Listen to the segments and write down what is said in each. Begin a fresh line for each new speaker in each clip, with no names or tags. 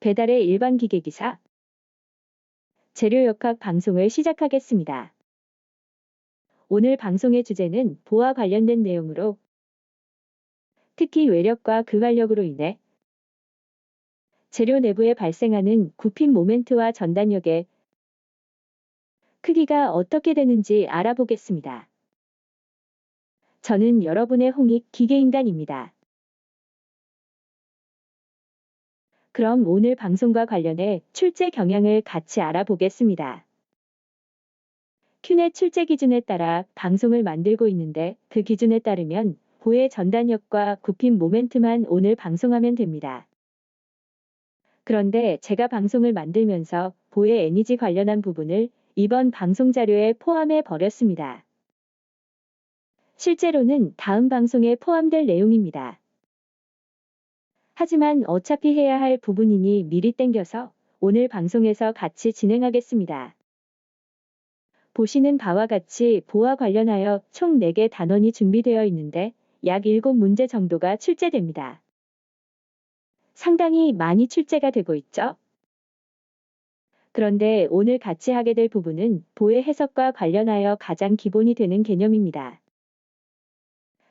배달의 일반 기계기사 재료역학 방송을 시작하겠습니다. 오늘 방송의 주제는 보와 관련된 내용으로 특히 외력과 그 관력으로 인해 재료 내부에 발생하는 굽힘 모멘트와 전단력의 크기가 어떻게 되는지 알아보겠습니다. 저는 여러분의 홍익 기계인간입니다. 그럼 오늘 방송과 관련해 출제 경향을 같이 알아보겠습니다. 큐넷 출제 기준에 따라 방송을 만들고 있는데 그 기준에 따르면 보의 전단력과 굽힘 모멘트만 오늘 방송하면 됩니다. 그런데 제가 방송을 만들면서 보의 에너지 관련한 부분을 이번 방송 자료에 포함해 버렸습니다. 실제로는 다음 방송에 포함될 내용입니다. 하지만 어차피 해야 할 부분이니 미리 땡겨서 오늘 방송에서 같이 진행하겠습니다. 보시는 바와 같이 보와 관련하여 총 4개 단원이 준비되어 있는데 약 7문제 정도가 출제됩니다. 상당히 많이 출제가 되고 있죠? 그런데 오늘 같이 하게 될 부분은 보의 해석과 관련하여 가장 기본이 되는 개념입니다.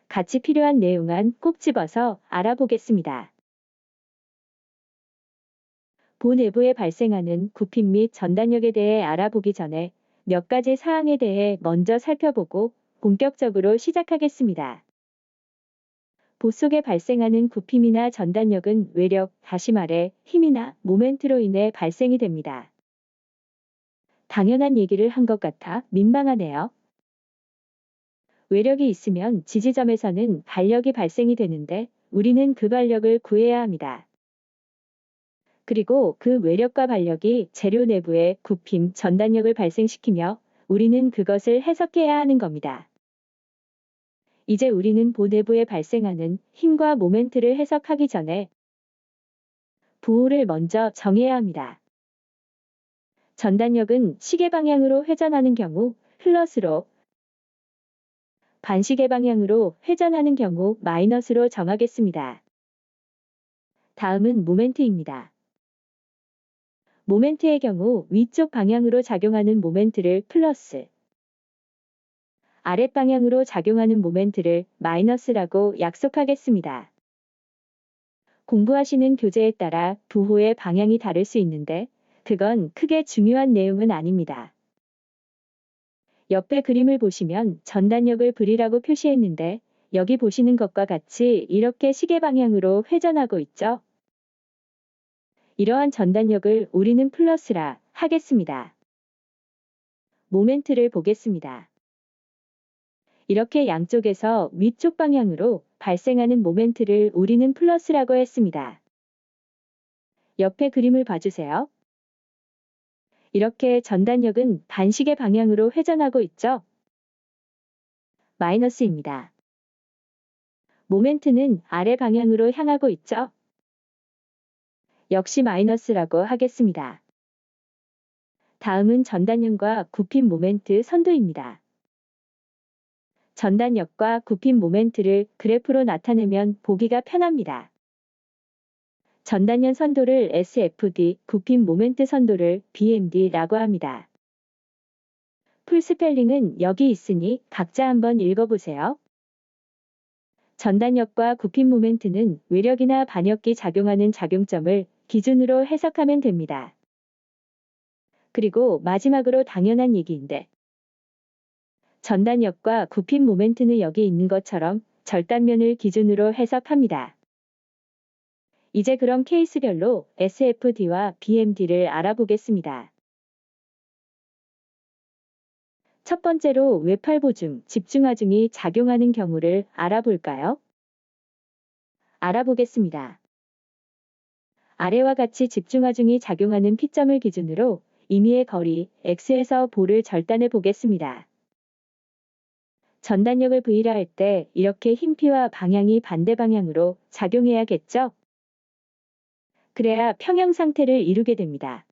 같이 필요한 내용만 꼭 집어서 알아보겠습니다. 보 내부에 발생하는 굽힘 및 전단력에 대해 알아보기 전에 몇 가지 사항에 대해 먼저 살펴보고 본격적으로 시작하겠습니다. 보 속에 발생하는 굽힘이나 전단력은 외력, 다시 말해 힘이나 모멘트로 인해 발생이 됩니다. 당연한 얘기를 한 것 같아 민망하네요. 외력이 있으면 지지점에서는 발력이 발생이 되는데 우리는 그 발력을 구해야 합니다. 그리고 그 외력과 발력이 재료 내부에 굽힘, 전단력을 발생시키며 우리는 그것을 해석해야 하는 겁니다. 이제 우리는 보 내부에 발생하는 힘과 모멘트를 해석하기 전에 부호를 먼저 정해야 합니다. 전단력은 시계 방향으로 회전하는 경우 플러스로, 반시계 방향으로 회전하는 경우 마이너스로 정하겠습니다. 다음은 모멘트입니다. 모멘트의 경우 위쪽 방향으로 작용하는 모멘트를 플러스, 아랫 방향으로 작용하는 모멘트를 마이너스라고 약속하겠습니다. 공부하시는 교재에 따라 부호의 방향이 다를 수 있는데 그건 크게 중요한 내용은 아닙니다. 옆에 그림을 보시면 전단력을 V라고 표시했는데 여기 보시는 것과 같이 이렇게 시계 방향으로 회전하고 있죠? 이러한 전단력을 우리는 플러스라 하겠습니다. 모멘트를 보겠습니다. 이렇게 양쪽에서 위쪽 방향으로 발생하는 모멘트를 우리는 플러스라고 했습니다. 옆에 그림을 봐주세요. 이렇게 전단력은 반시계 방향으로 회전하고 있죠? 마이너스입니다. 모멘트는 아래 방향으로 향하고 있죠? 역시 마이너스라고 하겠습니다. 다음은 전단력과 굽힘 모멘트 선도입니다. 전단력과 굽힘 모멘트를 그래프로 나타내면 보기가 편합니다. 전단력 선도를 SFD, 굽힘 모멘트 선도를 BMD라고 합니다. 풀스펠링은 여기 있으니 각자 한번 읽어보세요. 전단력과 굽힘 모멘트는 외력이나 반역기 작용하는 작용점을 기준으로 해석하면 됩니다. 그리고 마지막으로 당연한 얘기인데 전단력과 굽힘 모멘트는 여기 있는 것처럼 절단면을 기준으로 해석합니다. 이제 그럼 케이스별로 SFD와 BMD를 알아보겠습니다. 첫 번째로 외팔보중, 집중하중이 작용하는 경우를 알아볼까요? 알아보겠습니다. 아래와 같이 집중하중이 작용하는 P점을 기준으로 임의의 거리 X에서 보를 절단해 보겠습니다. 전단력을 V라 할 때 이렇게 힘 P와 방향이 반대 방향으로 작용해야겠죠? 그래야 평형 상태를 이루게 됩니다.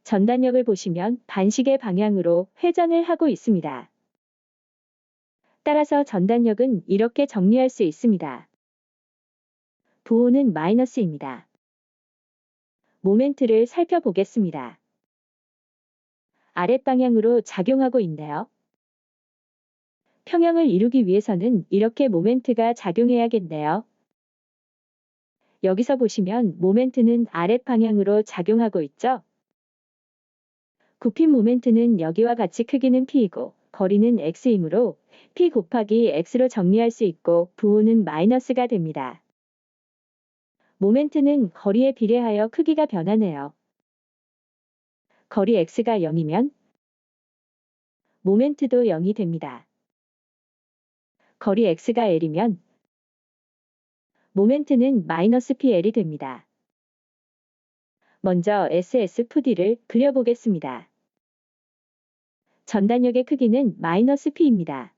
전단력을 보시면 반시계 방향으로 회전을 하고 있습니다. 따라서 전단력은 이렇게 정리할 수 있습니다. 부호는 마이너스입니다. 모멘트를 살펴보겠습니다. 아랫방향으로 작용하고 있네요. 평형을 이루기 위해서는 이렇게 모멘트가 작용해야겠네요. 여기서 보시면 모멘트는 아랫방향으로 작용하고 있죠? 굽힌 모멘트는 여기와 같이 크기는 P이고 거리는 X이므로 P 곱하기 X로 정리할 수 있고 부호는 마이너스가 됩니다. 모멘트는 거리에 비례하여 크기가 변하네요. 거리 X가 0이면 모멘트도 0이 됩니다. 거리 X가 L이면 모멘트는 마이너스 PL이 됩니다. 먼저 SSFD를 그려보겠습니다. 전단역의 크기는 마이너스 P입니다.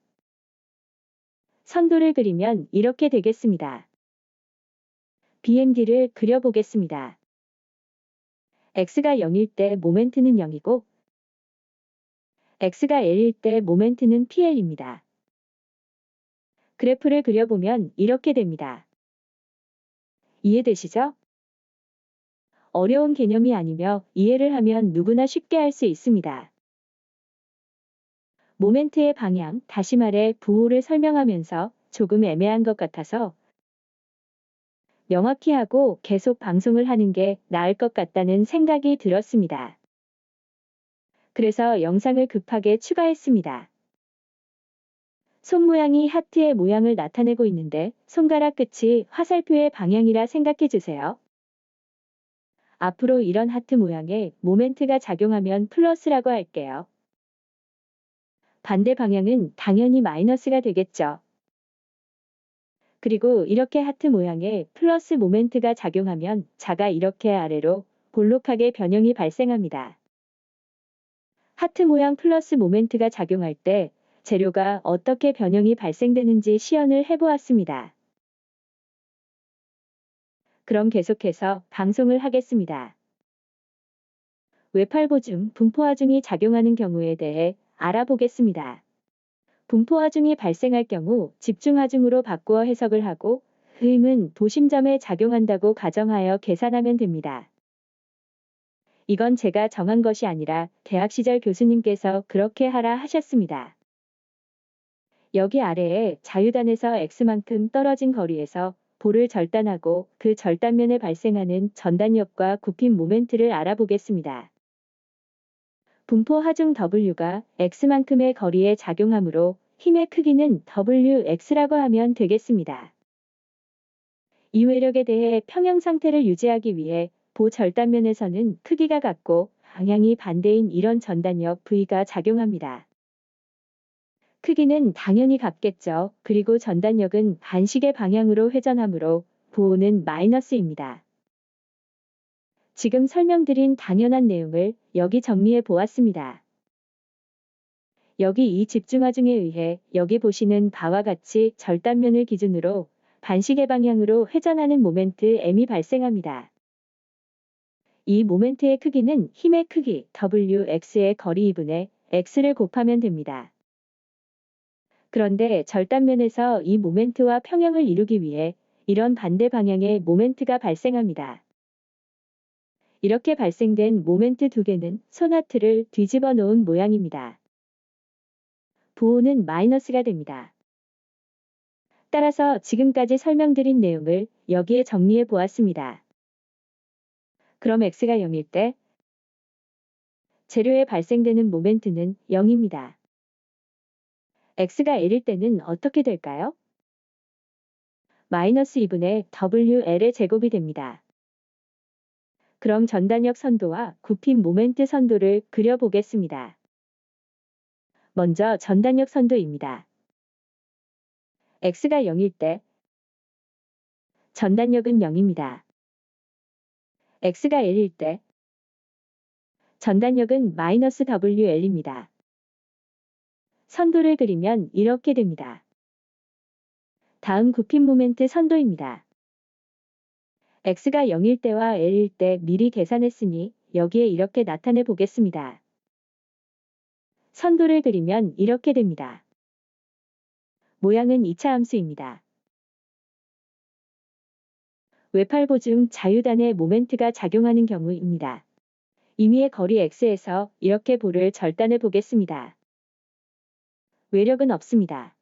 선도를 그리면 이렇게 되겠습니다. BMD를 그려보겠습니다. X가 0일 때 모멘트는 0이고 X가 L일 때 모멘트는 PL입니다. 그래프를 그려보면 이렇게 됩니다. 이해되시죠? 어려운 개념이 아니며 이해를 하면 누구나 쉽게 할 수 있습니다. 모멘트의 방향, 다시 말해 부호를 설명하면서 조금 애매한 것 같아서 명확히 하고 계속 방송을 하는 게 나을 것 같다는 생각이 들었습니다. 그래서 영상을 급하게 추가했습니다. 손 모양이 하트의 모양을 나타내고 있는데 손가락 끝이 화살표의 방향이라 생각해 주세요. 앞으로 이런 하트 모양에 모멘트가 작용하면 플러스라고 할게요. 반대 방향은 당연히 마이너스가 되겠죠. 그리고 이렇게 하트 모양에 플러스 모멘트가 작용하면 자가 이렇게 아래로 볼록하게 변형이 발생합니다. 하트 모양 플러스 모멘트가 작용할 때 재료가 어떻게 변형이 발생되는지 시연을 해보았습니다. 그럼 계속해서 방송을 하겠습니다. 외팔보중, 분포하중이 작용하는 경우에 대해 알아보겠습니다. 분포하중이 발생할 경우 집중하중으로 바꾸어 해석을 하고 흐임은 도심점에 작용한다고 가정하여 계산하면 됩니다. 이건 제가 정한 것이 아니라 대학 시절 교수님께서 그렇게 하라 하셨습니다. 여기 아래에 자유단에서 X만큼 떨어진 거리에서 볼을 절단하고 그 절단면에 발생하는 전단력과 굽힌 모멘트를 알아보겠습니다. 분포 하중 W가 X만큼의 거리에 작용하므로 힘의 크기는 WX라고 하면 되겠습니다. 이 외력에 대해 평형 상태를 유지하기 위해 보 절단면에서는 크기가 같고 방향이 반대인 이런 전단력 V가 작용합니다. 크기는 당연히 같겠죠. 그리고 전단력은 반시계 방향으로 회전하므로 부호는 마이너스입니다. 지금 설명드린 당연한 내용을 여기 정리해 보았습니다. 여기 이 집중하중에 의해 여기 보시는 바와 같이 절단면을 기준으로 반시계 방향으로 회전하는 모멘트 M이 발생합니다. 이 모멘트의 크기는 힘의 크기 WX의 거리 2분의 X를 곱하면 됩니다. 그런데 절단면에서 이 모멘트와 평형을 이루기 위해 이런 반대 방향의 모멘트가 발생합니다. 이렇게 발생된 모멘트 두 개는 손하트를 뒤집어 놓은 모양입니다. 부호는 마이너스가 됩니다. 따라서 지금까지 설명드린 내용을 여기에 정리해 보았습니다. 그럼 X가 0일 때 재료에 발생되는 모멘트는 0입니다. X가 L일 때는 어떻게 될까요? 마이너스 2분의 WL의 제곱이 됩니다. 그럼 전단력 선도와 굽힌 모멘트 선도를 그려보겠습니다. 먼저 전단력 선도입니다. X가 0일 때 전단력은 0입니다. X가 L일 때 전단력은 마이너스 WL입니다. 선도를 그리면 이렇게 됩니다. 다음 굽힌 모멘트 선도입니다. X가 0일 때와 L일 때 미리 계산했으니 여기에 이렇게 나타내 보겠습니다. 선도를 그리면 이렇게 됩니다. 모양은 2차 함수입니다. 외팔보 중 자유단의 모멘트가 작용하는 경우입니다. 임의의 거리 x에서 이렇게 볼을 절단해 보겠습니다. 외력은 없습니다.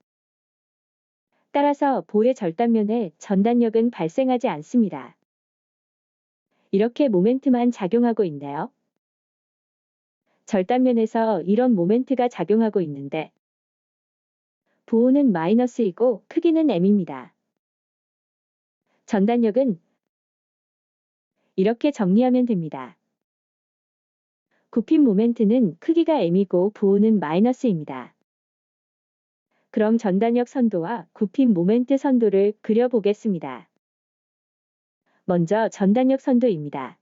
따라서 보의 절단면에 전단력은 발생하지 않습니다. 이렇게 모멘트만 작용하고 있네요. 절단면에서 이런 모멘트가 작용하고 있는데 부호는 마이너스이고 크기는 m입니다. 전단력은 이렇게 정리하면 됩니다. 굽힌 모멘트는 크기가 m이고 부호는 마이너스입니다. 그럼 전단력 선도와 굽힌 모멘트 선도를 그려보겠습니다. 먼저 전단력 선도입니다.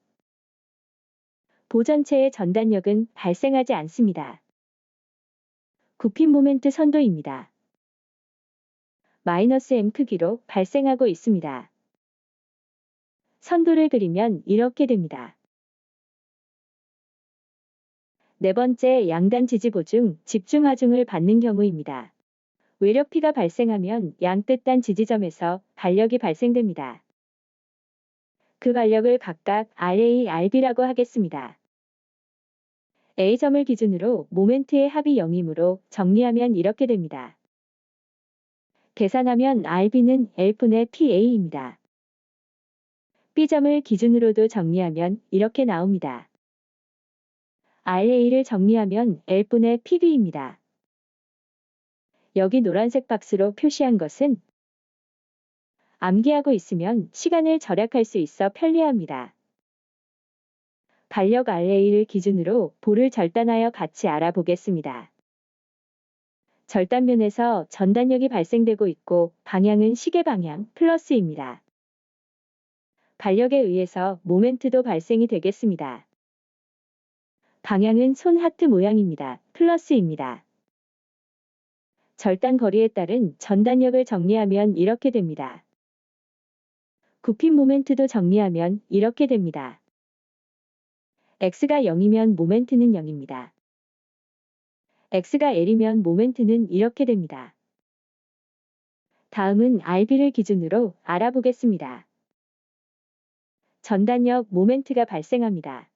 보 전체의 전단력은 발생하지 않습니다. 굽힌 모멘트 선도입니다. 마이너스 m 크기로 발생하고 있습니다. 선도를 그리면 이렇게 됩니다. 네 번째, 양단 지지보 중 집중 하중을 받는 경우입니다. 외력 P가 발생하면 양뜻단 지지점에서 발력이 발생됩니다. 그 발력을 각각 RA, RB라고 하겠습니다. A점을 기준으로 모멘트의 합이 0이므로 정리하면 이렇게 됩니다. 계산하면 RB는 L분의 PA입니다. B점을 기준으로도 정리하면 이렇게 나옵니다. RA를 정리하면 L분의 PB입니다. 여기 노란색 박스로 표시한 것은 암기하고 있으면 시간을 절약할 수 있어 편리합니다. 발력 RA를 기준으로 볼을 절단하여 같이 알아보겠습니다. 절단면에서 전단력이 발생되고 있고 방향은 시계 방향 플러스입니다. 발력에 의해서 모멘트도 발생이 되겠습니다. 방향은 손 하트 모양입니다. 플러스입니다. 절단 거리에 따른 전단력을 정리하면 이렇게 됩니다. 굽힌 모멘트도 정리하면 이렇게 됩니다. x가 0이면 모멘트는 0입니다. x가 L이면 모멘트는 이렇게 됩니다. 다음은 RB를 기준으로 알아보겠습니다. 전단력 모멘트가 발생합니다.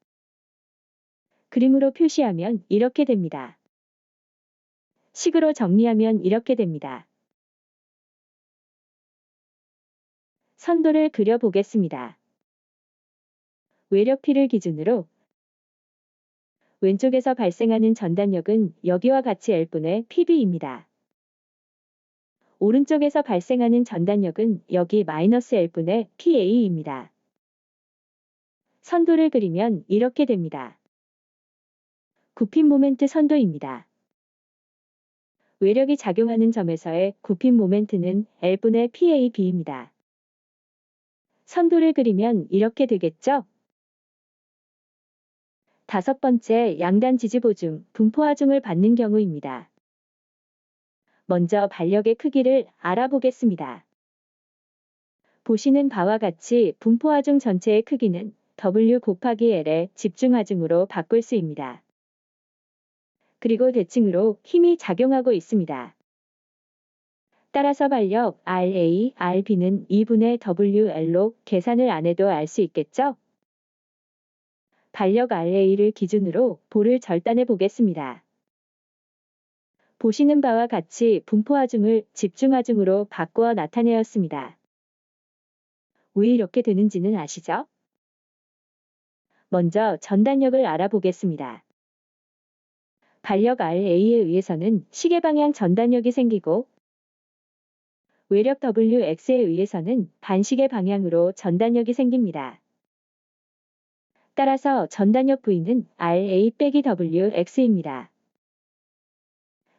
그림으로 표시하면 이렇게 됩니다. 식으로 정리하면 이렇게 됩니다. 선도를 그려보겠습니다. 외력 P를 기준으로 왼쪽에서 발생하는 전단력은 여기와 같이 L분의 PB입니다. 오른쪽에서 발생하는 전단력은 여기 마이너스 L분의 PA입니다. 선도를 그리면 이렇게 됩니다. 굽힌 모멘트 선도입니다. 외력이 작용하는 점에서의 굽힌 모멘트는 L분의 PAB입니다. 선도를 그리면 이렇게 되겠죠? 다섯 번째, 양단 지지보 중 분포 하중을 받는 경우입니다. 먼저 발력의 크기를 알아보겠습니다. 보시는 바와 같이 분포 하중 전체의 크기는 W 곱하기 L의 집중 하중으로 바꿀 수 있습니다. 그리고 대칭으로 힘이 작용하고 있습니다. 따라서 발력 RA, RB는 2분의 WL로 계산을 안 해도 알 수 있겠죠? 발력 RA를 기준으로 볼을 절단해 보겠습니다. 보시는 바와 같이 분포 하중을 집중 하중으로 바꾸어 나타내었습니다. 왜 이렇게 되는지는 아시죠? 먼저 전단력을 알아보겠습니다. 발력 RA에 의해서는 시계 방향 전단력이 생기고 외력 WX에 의해서는 반시계 방향으로 전단력이 생깁니다. 따라서 전단력 V는 RA 빼기 WX입니다.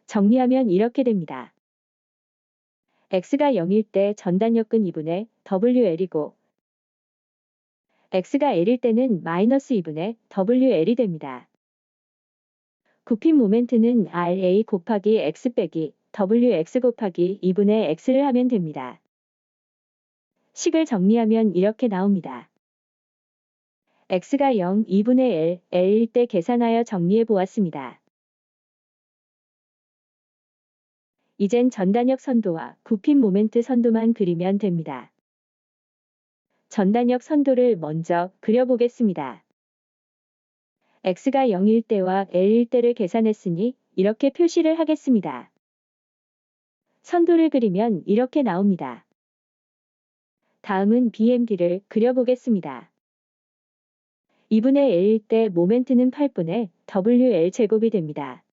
정리하면 이렇게 됩니다. X가 0일 때 전단력은 2분의 WL이고 X가 L일 때는 마이너스 2분의 WL이 됩니다. 굽힌 모멘트는 RA 곱하기 X 빼기 WX 곱하기 2분의 X를 하면 됩니다. 식을 정리하면 이렇게 나옵니다. X가 0, 2분의 L, L일 때 계산하여 정리해 보았습니다. 이젠 전단력 선도와 굽힌 모멘트 선도만 그리면 됩니다. 전단역 선도를 먼저 그려보겠습니다. x가 0일 때와 L일 때를 계산했으니 이렇게 표시를 하겠습니다. 선도를 그리면 이렇게 나옵니다. 다음은 BMD를 그려보겠습니다. 2분의 L일 때 모멘트는 8분의 WL 제곱이 됩니다.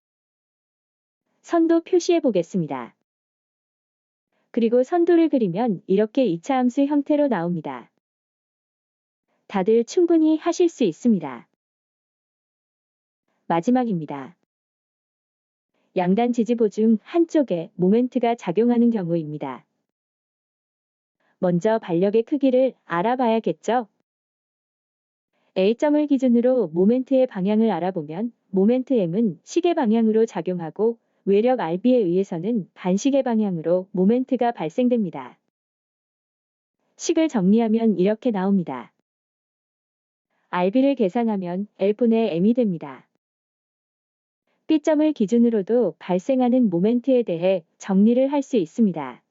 선도 표시해 보겠습니다. 그리고 선도를 그리면 이렇게 2차 함수 형태로 나옵니다. 다들 충분히 하실 수 있습니다. 마지막입니다. 양단 지지보 중 한쪽에 모멘트가 작용하는 경우입니다. 먼저 반력의 크기를 알아봐야겠죠? A점을 기준으로 모멘트의 방향을 알아보면 모멘트 M은 시계 방향으로 작용하고 외력 RB에 의해서는 반시계 방향으로 모멘트가 발생됩니다. 식을 정리하면 이렇게 나옵니다. RB를 계산하면 L분의 M이 됩니다. B점을 기준으로도 발생하는 모멘트에 대해 정리를 할 수 있습니다.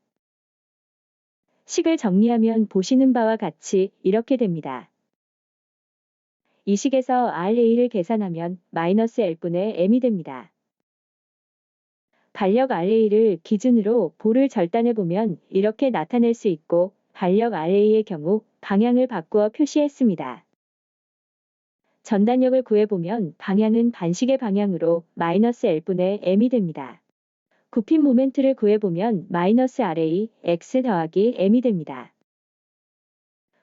식을 정리하면 보시는 바와 같이 이렇게 됩니다. 이 식에서 RA를 계산하면 마이너스 L분의 M이 됩니다. 반력 RA를 기준으로 볼을 절단해보면 이렇게 나타낼 수 있고 반력 RA의 경우 방향을 바꾸어 표시했습니다. 전단력을 구해보면 방향은 반시계 방향으로 마이너스 L분의 M이 됩니다. 굽힌 모멘트를 구해보면 마이너스 RA X 더하기 M이 됩니다.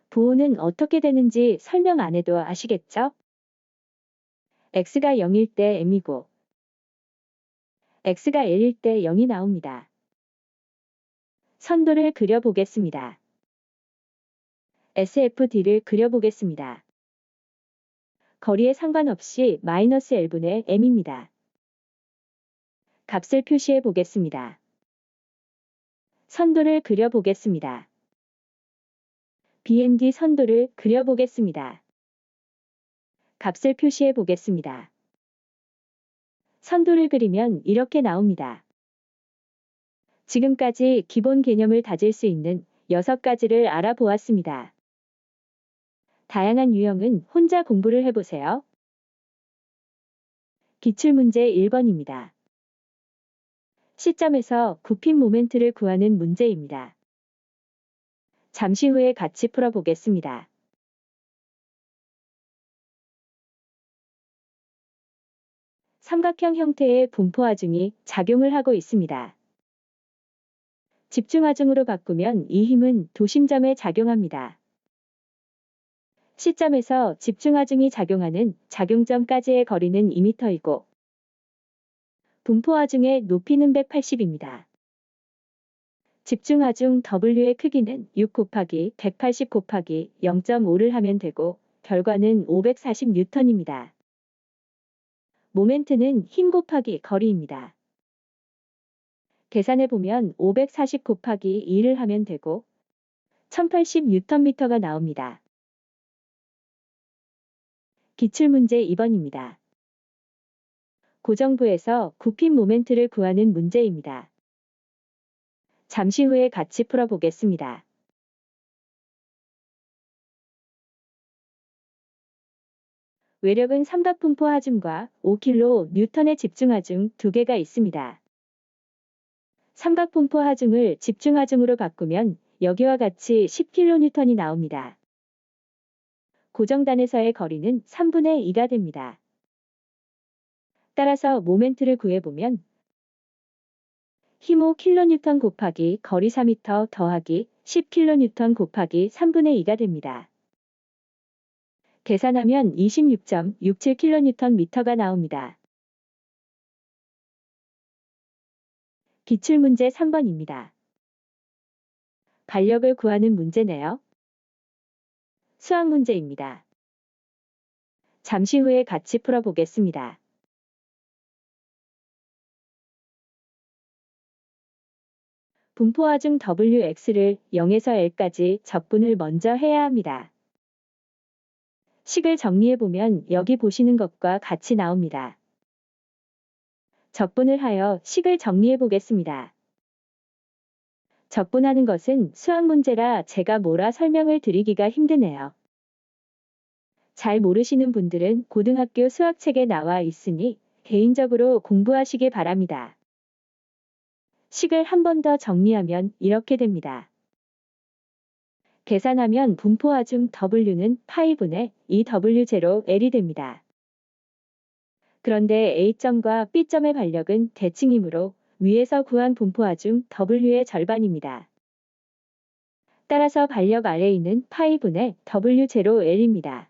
부호는 어떻게 되는지 설명 안 해도 아시겠죠? X가 0일 때 M이고 X가 L일 때 0이 나옵니다. 선도를 그려보겠습니다. SFD를 그려보겠습니다. 거리에 상관없이 마이너스 L분의 M입니다. 값을 표시해 보겠습니다. 선도를 그려보겠습니다. BMD 선도를 그려보겠습니다. 값을 표시해 보겠습니다. 선도를 그리면 이렇게 나옵니다. 지금까지 기본 개념을 다질 수 있는 6가지를 알아보았습니다. 다양한 유형은 혼자 공부를 해보세요. 기출문제 1번입니다. 시점에서 굽힌 모멘트를 구하는 문제입니다. 잠시 후에 같이 풀어보겠습니다. 삼각형 형태의 분포하중이 작용을 하고 있습니다. 집중하중으로 바꾸면 이 힘은 도심점에 작용합니다. 시점에서 집중하중이 작용하는 작용점까지의 거리는 2m이고 분포하중의 높이는 180입니다. 집중하중 W의 크기는 6 곱하기 180 곱하기 0.5를 하면 되고 결과는 540N입니다. 모멘트는 힘 곱하기 거리입니다. 계산해보면 540 곱하기 2를 하면 되고 1080Nm가 나옵니다. 기출문제 2번입니다. 고정부에서 굽힌 모멘트를 구하는 문제입니다. 잠시 후에 같이 풀어보겠습니다. 외력은 삼각분포 하중과 5kN의 집중하중 두 개가 있습니다. 삼각분포 하중을 집중하중으로 바꾸면 여기와 같이 10kN이 나옵니다. 고정단에서의 거리는 3분의 2가 됩니다. 따라서 모멘트를 구해보면 힘 5kN 곱하기 거리 4m 더하기 10kN 곱하기 3분의 2가 됩니다. 계산하면 26.67kNm가 나옵니다. 기출문제 3번입니다. 반력을 구하는 문제네요. 수학 문제입니다. 잠시 후에 같이 풀어보겠습니다. 분포하중 Wx를 0에서 L까지 적분을 먼저 해야 합니다. 식을 정리해보면 여기 보시는 것과 같이 나옵니다. 적분을 하여 식을 정리해 보겠습니다. 적분하는 것은 수학 문제라 제가 뭐라 설명을 드리기가 힘드네요. 잘 모르시는 분들은 고등학교 수학책에 나와 있으니 개인적으로 공부하시기 바랍니다. 식을 한 번 더 정리하면 이렇게 됩니다. 계산하면 분포하중 W는 파이분의 2W0L이 됩니다. 그런데 A점과 B점의 반력은 대칭이므로 위에서 구한 분포하중 W의 절반입니다. 따라서 반력 RA는 파이분의 W0L입니다.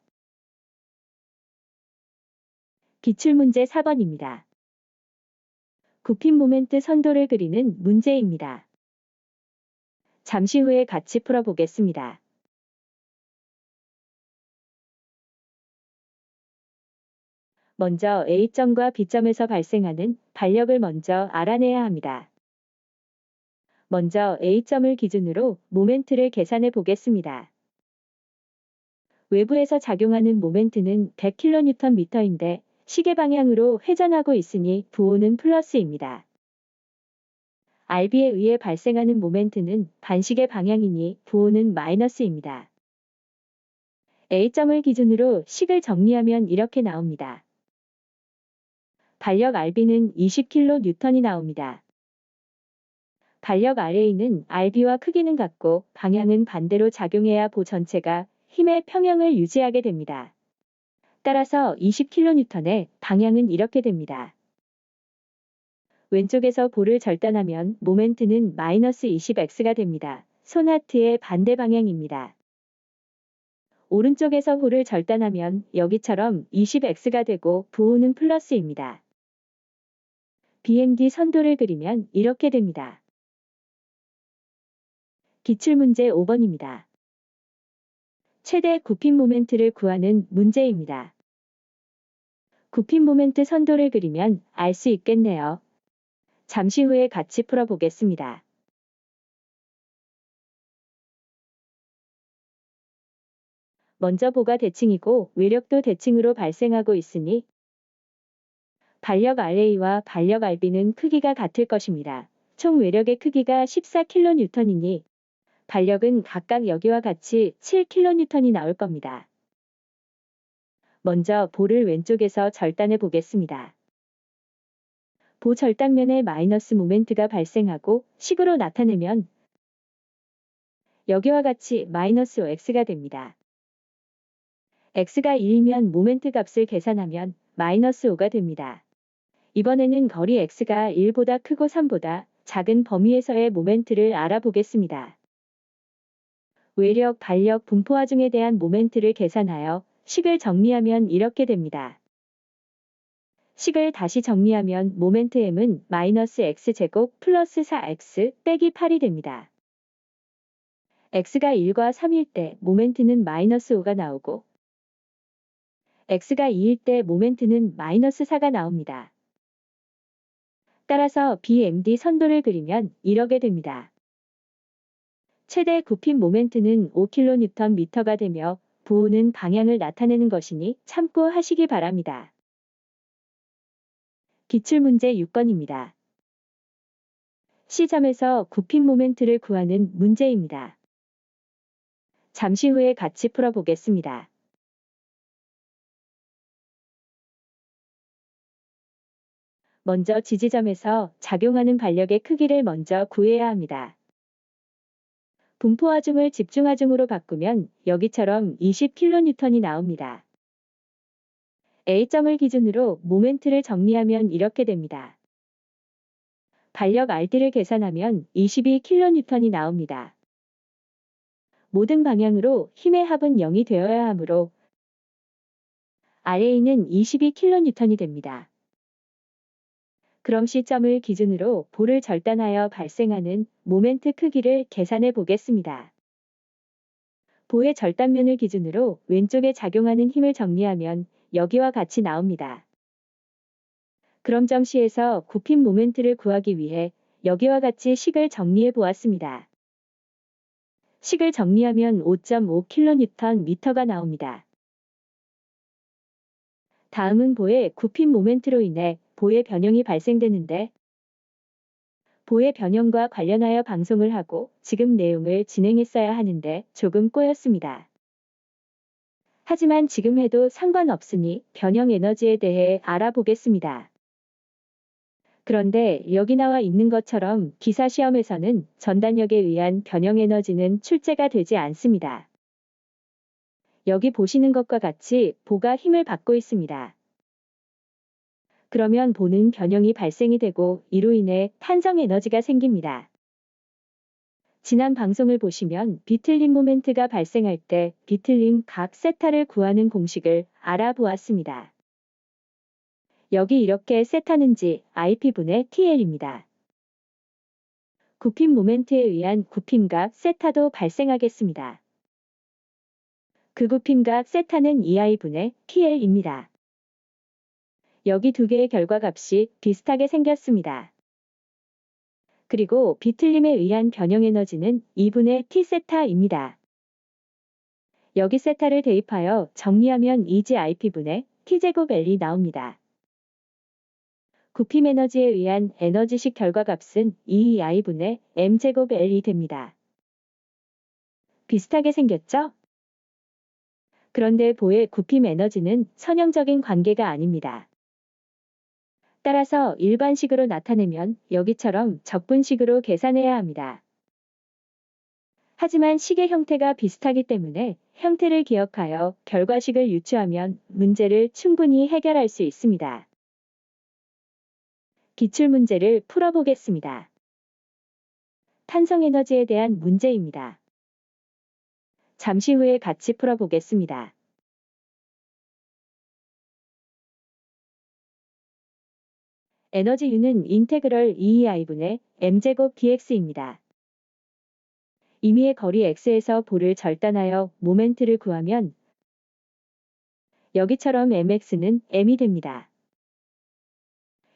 기출문제 4번입니다. 굽힌 모멘트 선도를 그리는 문제입니다. 잠시 후에 같이 풀어보겠습니다. 먼저 A점과 B점에서 발생하는 반력을 먼저 알아내야 합니다. 먼저 A점을 기준으로 모멘트를 계산해 보겠습니다. 외부에서 작용하는 모멘트는 100kNm인데 시계 방향으로 회전하고 있으니 부호는 플러스입니다. RB에 의해 발생하는 모멘트는 반시계 방향이니 부호는 마이너스입니다. A점을 기준으로 식을 정리하면 이렇게 나옵니다. 반력 RB는 20kN이 나옵니다. 반력 RA는 RB와 크기는 같고 방향은 반대로 작용해야 보 전체가 힘의 평형을 유지하게 됩니다. 따라서 20kN의 방향은 이렇게 됩니다. 왼쪽에서 볼을 절단하면 모멘트는 마이너스 20x가 됩니다. 손하트의 반대 방향입니다. 오른쪽에서 볼을 절단하면 여기처럼 20x가 되고 부호는 플러스입니다. BMD 선도를 그리면 이렇게 됩니다. 기출문제 5번입니다. 최대 굽힌 모멘트를 구하는 문제입니다. 굽힌 모멘트 선도를 그리면 알 수 있겠네요. 잠시 후에 같이 풀어보겠습니다. 먼저 보가 대칭이고 외력도 대칭으로 발생하고 있으니 반력 RA와 반력 RB는 크기가 같을 것입니다. 총 외력의 크기가 14kN이니 반력은 각각 여기와 같이 7kN이 나올 겁니다. 먼저 볼을 왼쪽에서 절단해 보겠습니다. 보 절단면에 마이너스 모멘트가 발생하고 식으로 나타내면 여기와 같이 마이너스 5x가 됩니다. x가 1이면 모멘트 값을 계산하면 마이너스 5가 됩니다. 이번에는 거리 x가 1보다 크고 3보다 작은 범위에서의 모멘트를 알아보겠습니다. 외력, 반력, 분포하중에 대한 모멘트를 계산하여 식을 정리하면 이렇게 됩니다. 식을 다시 정리하면 모멘트 m은 마이너스 x제곱 플러스 4x 빼기 8이 됩니다. x가 1과 3일 때 모멘트는 마이너스 5가 나오고 x가 2일 때 모멘트는 마이너스 4가 나옵니다. 따라서 BMD 선도를 그리면 이렇게 됩니다. 최대 굽힌 모멘트는 5kNm가 되며 부호는 방향을 나타내는 것이니 참고하시기 바랍니다. 기출문제 6번입니다. C점에서 굽힌 모멘트를 구하는 문제입니다. 잠시 후에 같이 풀어보겠습니다. 먼저 지지점에서 작용하는 반력의 크기를 먼저 구해야 합니다. 분포하중을 집중하중으로 바꾸면 여기처럼 20kN이 나옵니다. A점을 기준으로 모멘트를 정리하면 이렇게 됩니다. 반력 RD를 계산하면 22kN이 나옵니다. 모든 방향으로 힘의 합은 0이 되어야 하므로 RA는 22kN이 됩니다. 그럼 C점을 기준으로 볼을 절단하여 발생하는 모멘트 크기를 계산해 보겠습니다. 보의 절단면을 기준으로 왼쪽에 작용하는 힘을 정리하면 여기와 같이 나옵니다. 그럼 점 C에서 굽힌 모멘트를 구하기 위해 여기와 같이 식을 정리해 보았습니다. 식을 정리하면 5.5kNm가 나옵니다. 다음은 보의 굽힌 모멘트로 인해 보의 변형이 발생되는데 보의 변형과 관련하여 방송을 하고 지금 내용을 진행했어야 하는데 조금 꼬였습니다. 하지만 지금 해도 상관없으니 변형 에너지에 대해 알아보겠습니다. 그런데 여기 나와 있는 것처럼 기사 시험에서는 전단력에 의한 변형 에너지는 출제가 되지 않습니다. 여기 보시는 것과 같이 보가 힘을 받고 있습니다. 그러면 보는 변형이 발생이 되고 이로 인해 탄성 에너지가 생깁니다. 지난 방송을 보시면 비틀림 모멘트가 발생할 때 비틀림 각 세타를 구하는 공식을 알아보았습니다. 여기 이렇게 세타는지 IP분의 TL입니다. 굽힘 모멘트에 의한 굽힘각 세타도 발생하겠습니다. 그 굽힘각 세타는 EI분의 TL입니다. 여기 두 개의 결과값이 비슷하게 생겼습니다. 그리고 비틀림에 의한 변형 에너지는 2분의 T세타입니다. 여기 세타를 대입하여 정리하면 EGIP분의 T제곱 L이 나옵니다. 굽힘 에너지에 의한 에너지식 결과값은 EI분의 M제곱 L이 됩니다. 비슷하게 생겼죠? 그런데 보의 굽힘 에너지는 선형적인 관계가 아닙니다. 따라서 일반식으로 나타내면 여기처럼 적분식으로 계산해야 합니다. 하지만 식의 형태가 비슷하기 때문에 형태를 기억하여 결과식을 유추하면 문제를 충분히 해결할 수 있습니다. 기출문제를 풀어보겠습니다. 탄성에너지에 대한 문제입니다. 잠시 후에 같이 풀어보겠습니다. 에너지 U는 인테그럴 EI분의 M제곱 dx입니다. 임의의 거리 x에서 볼을 절단하여 모멘트를 구하면 여기처럼 mx는 m이 됩니다.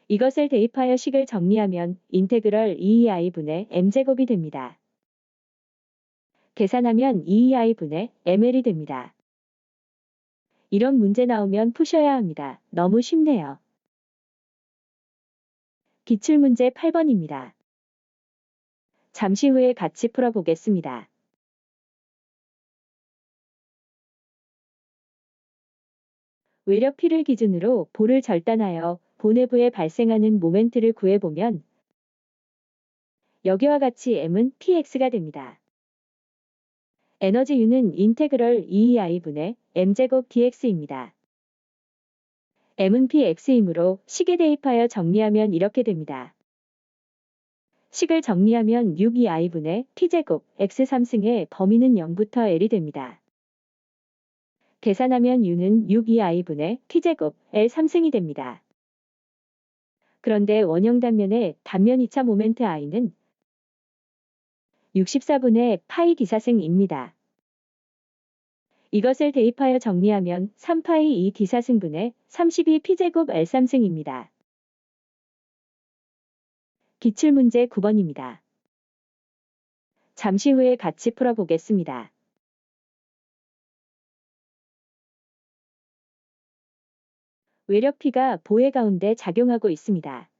이것을 대입하여 식을 정리하면 인테그럴 EI분의 m제곱이 됩니다. 계산하면 EI분의 ml이 됩니다. 이런 문제 나오면 푸셔야 합니다. 너무 쉽네요. 기출문제 8번입니다. 잠시 후에 같이 풀어보겠습니다. 외력 P를 기준으로 볼을 절단하여 본 내부에 발생하는 모멘트를 구해보면 여기와 같이 M은 Px가 됩니다. 에너지 U는 인테그럴 EI분의 M제곱 dx입니다. M은 Px이므로 식에 대입하여 정리하면 이렇게 됩니다. 식을 정리하면 6EI분의 T제곱 X3승의 범위는 0부터 L이 됩니다. 계산하면 U는 6EI분의 T제곱 L3승이 됩니다. 그런데 원형 단면의 단면 2차 모멘트 I는 64분의 파이 D사승입니다. 이것을 대입하여 정리하면 3파이 2 D사승분의 32 P제곱 L3승입니다. 기출문제 9번입니다. 잠시 후에 같이 풀어보겠습니다. 외력 P가 보의 가운데 작용하고 있습니다.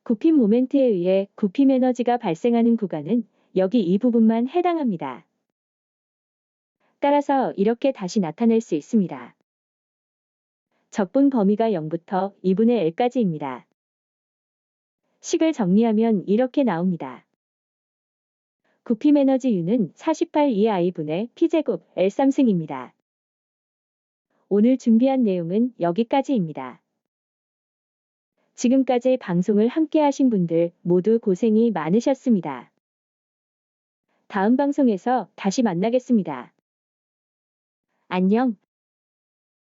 굽힘 모멘트에 의해 굽힘 에너지가 발생하는 구간은 여기 이 부분만 해당합니다. 따라서 이렇게 다시 나타낼 수 있습니다. 적분 범위가 0부터 2분의 L까지입니다. 식을 정리하면 이렇게 나옵니다. 굽힘 에너지 U는 48 2I분의 P제곱 L3승입니다. 오늘 준비한 내용은 여기까지입니다. 지금까지 방송을 함께 하신 분들 모두 고생이 많으셨습니다. 다음 방송에서 다시 만나겠습니다. 안녕.